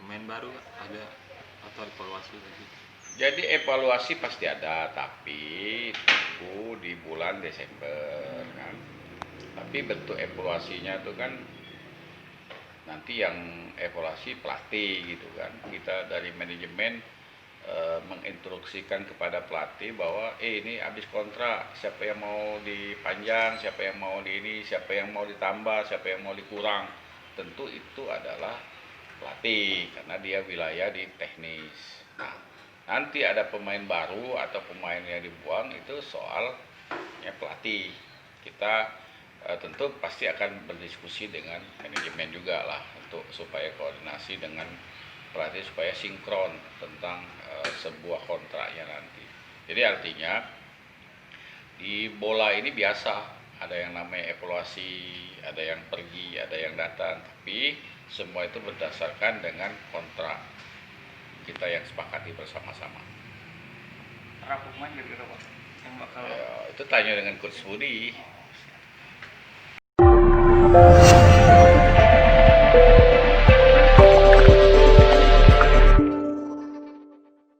pemain baru ada atau evaluasi lagi? Jadi evaluasi pasti ada, tapi tunggu di bulan Desember kan. Tapi bentuk evaluasinya itu kan nanti yang evaluasi pelatih gitu kan. Kita dari manajemen menginstruksikan kepada pelatih bahwa ini habis kontrak, siapa yang mau dipanjang, siapa yang mau di ini, siapa yang mau ditambah, siapa yang mau dikurang. Tentu itu adalah pelatih karena dia wilayah di teknis. Nah, nanti ada pemain baru atau pemain yang dibuang itu soalnya pelatih. Kita tentu pasti akan berdiskusi dengan manajemen juga lah untuk supaya koordinasi dengan pelatih supaya sinkron tentang sebuah kontraknya nanti. Jadi artinya di bola ini biasa ada yang namanya evaluasi, ada yang pergi, ada yang datang, tapi semua itu berdasarkan dengan kontrak kita yang sepakati bersama-sama. Berapa pemain kira-kira Pak yang bakal Itu tanya dengan Coach Budi.